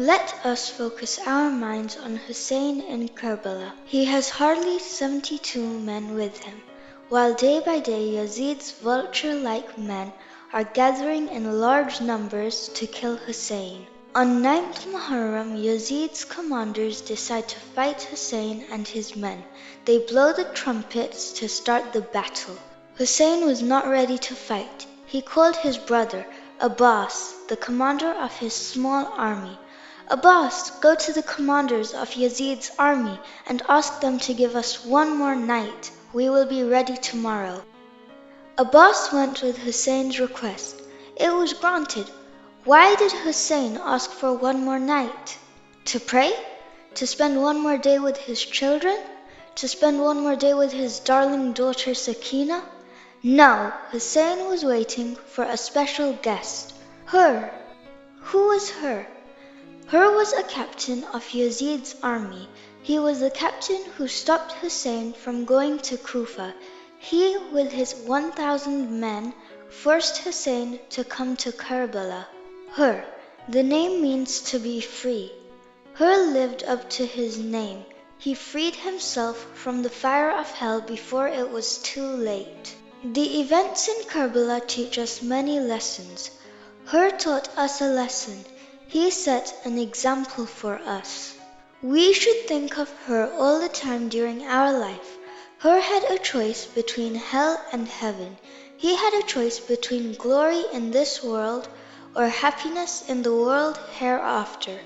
Let us focus our minds on Hussein in Karbala. He has hardly 72 men with him, while day by day Yazid's vulture-like men are gathering in large numbers to kill Hussein. On 9th Muharram, Yazid's commanders decide to fight Hussein and his men. They blow the trumpets to start the battle. Hussein was not ready to fight. He called his brother, Abbas, the commander of his small army. Abbas, go to the commanders of Yazid's army and ask them to give us one more night. We will be ready tomorrow. Abbas went with Hussein's request. It was granted. Why did Hussein ask for one more night? To pray? To spend one more day with his children? To spend one more day with his darling daughter Sakina? No, Hussein was waiting for a special guest. Hurr. Who was Hurr? Hurr was a captain of Yazid's army. He was the captain who stopped Hussein from going to Kufa. He, with his 1,000 men, forced Hussein to come to Karbala. Hurr, the name means to be free. Hurr lived up to his name. He freed himself from the fire of hell before it was too late. The events in Karbala teach us many lessons. Hurr taught us a lesson. He set an example for us. We should think of Hurr all the time during our life. Hurr had a choice between hell and heaven. He had a choice between glory in this world or happiness in the world hereafter.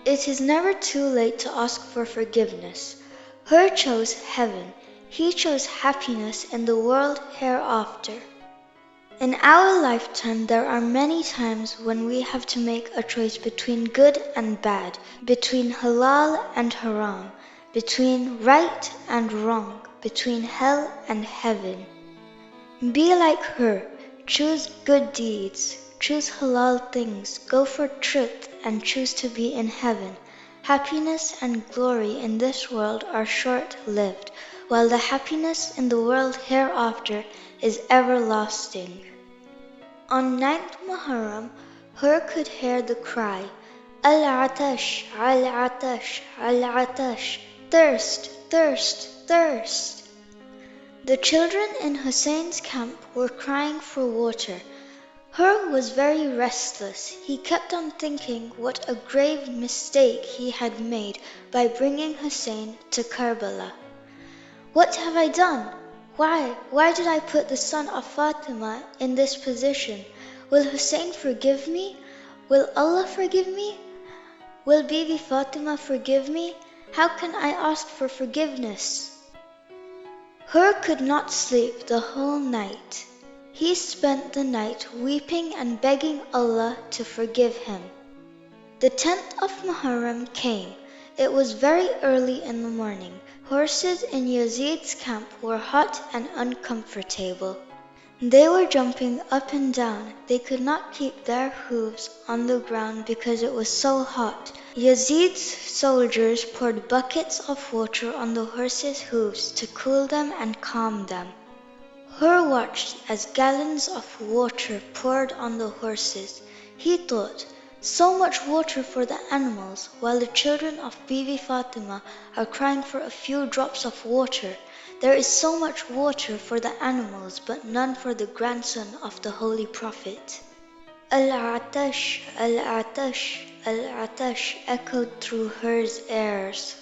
It is never too late to ask for forgiveness. Hurr chose heaven. He chose happiness in the world hereafter. In our lifetime, there are many times when we have to make a choice between good and bad, between halal and haram, between right and wrong, between hell and heaven. Be like her, choose good deeds, choose halal things, go for truth and choose to be in heaven. Happiness and glory in this world are short-lived, while the happiness in the world hereafter is everlasting. On 9th Muharram, Hurr could hear the cry, Al-Atash, Al-Atash, Al-Atash, thirst, thirst, thirst. The children in Hussein's camp were crying for water. Hurr was very restless. He kept on thinking what a grave mistake he had made by bringing Hussein to Karbala. What have I done? Why did I put the son of Fatima in this position? Will Hussein forgive me? Will Allah forgive me? Will Bibi Fatima forgive me? How can I ask for forgiveness? Hurr could not sleep the whole night. He spent the night weeping and begging Allah to forgive him. The 10th of Muharram came. It was very early in the morning. Horses in Yazid's camp were hot and uncomfortable. They were jumping up and down. They could not keep their hooves on the ground because it was so hot. Yazid's soldiers poured buckets of water on the horses' hooves to cool them and calm them. Hurr watched as gallons of water poured on the horses. He thought, so much water for the animals, while the children of Bibi Fatima are crying for a few drops of water. There is so much water for the animals, but none for the grandson of the Holy Prophet. Al-Atash, Al-Atash, Al-Atash echoed through Hurr's ears.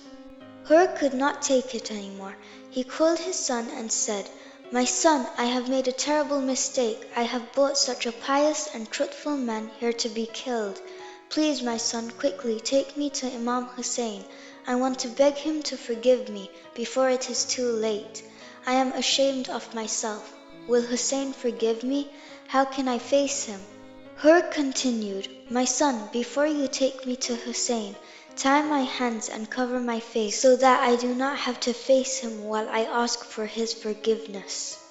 Hurr could not take it anymore. He called his son and said, My son, I have made a terrible mistake. I have brought such a pious and truthful man here to be killed. Please, my son, quickly take me to Imam Hussain. I want to beg him to forgive me before it is too late. I am ashamed of myself. Will Hussain forgive me? How can I face him? Hurr continued, My son, before you take me to Hussain, tie my hands and cover my face so that I do not have to face him while I ask for his forgiveness.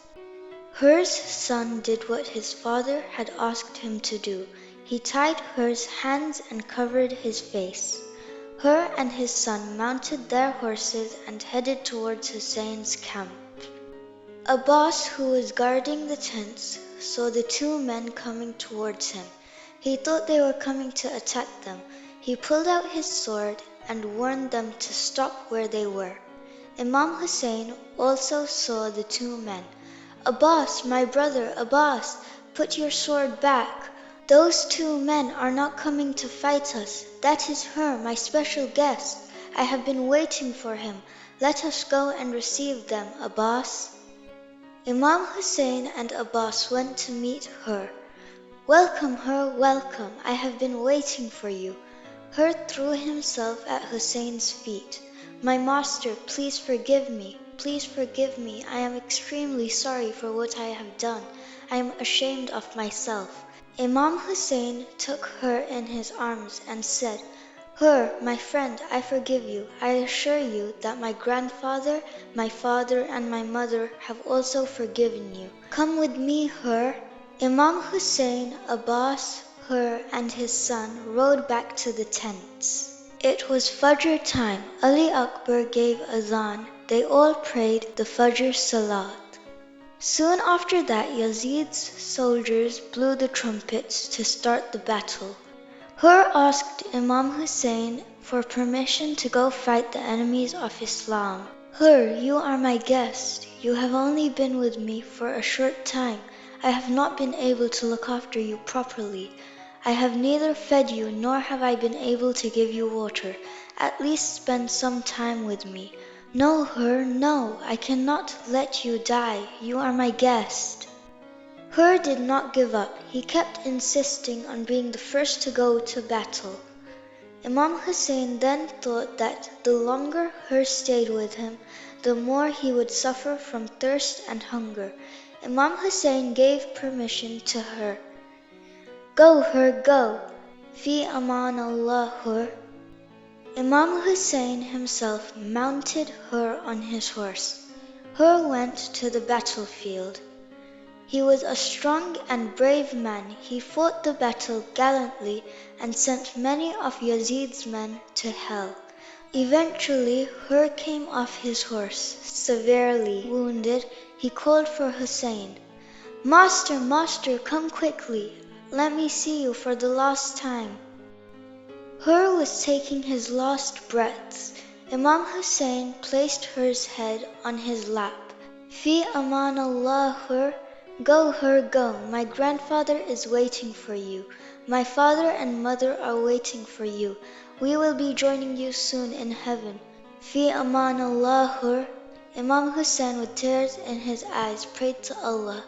Hurr's son did what his father had asked him to do. He tied Hurr's hands and covered his face. Hurr and his son mounted their horses and headed towards Hussein's camp. Abbas, who was guarding the tents, saw the two men coming towards him. He thought they were coming to attack them. He pulled out his sword and warned them to stop where they were. Imam Hussain also saw the two men. Abbas, my brother, Abbas, put your sword back. Those two men are not coming to fight us. That is Hurr, my special guest. I have been waiting for him. Let us go and receive them, Abbas. Imam Hussain and Abbas went to meet Hurr. Welcome, Hurr, welcome. I have been waiting for you. Hurr threw himself at Hussein's feet. My master, please forgive me. Please forgive me. I am extremely sorry for what I have done. I am ashamed of myself. Imam Hussain took Hurr in his arms and said, Hurr, my friend, I forgive you. I assure you that my grandfather, my father, and my mother have also forgiven you. Come with me, Hurr. Imam Hussain, Abbas, Hurr, and his son rode back to the tents. It was Fajr time. Ali Akbar gave azan. They all prayed the Fajr Salat. Soon after that, Yazid's soldiers blew the trumpets to start the battle. Hurr asked Imam Hussain for permission to go fight the enemies of Islam. Hurr, you are my guest. You have only been with me for a short time. I have not been able to look after you properly. I have neither fed you nor have I been able to give you water. At least spend some time with me. No, Hurr, no, I cannot let you die. You are my guest. Hurr did not give up. He kept insisting on being the first to go to battle. Imam Hussain then thought that the longer Hurr stayed with him, the more he would suffer from thirst and hunger. Imam Hussain gave permission to Hurr. Go, Hurr, go. Fi aman Allah, Hurr. Imam Hussain himself mounted Hurr on his horse. Hurr went to the battlefield. He was a strong and brave man. He fought the battle gallantly and sent many of Yazid's men to hell. Eventually, Hurr came off his horse, severely wounded. He called for Hussain. Master, master, come quickly. Let me see you for the last time. Hurr was taking his last breaths. Imam Hussain placed Hurr's head on his lap. Fi aman Allah, Hurr. Go, Hurr, go. My grandfather is waiting for you. My father and mother are waiting for you. We will be joining you soon in heaven. Fi aman Allah, Hurr. Imam Hussain, with tears in his eyes, prayed to Allah.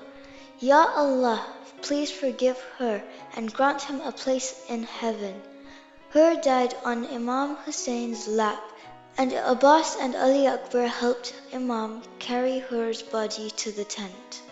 Ya Allah, please forgive Hurr and grant him a place in heaven. Hurr died on Imam Hussain's lap, and Abbas and Ali Akbar helped Imam carry Hurr's body to the tent.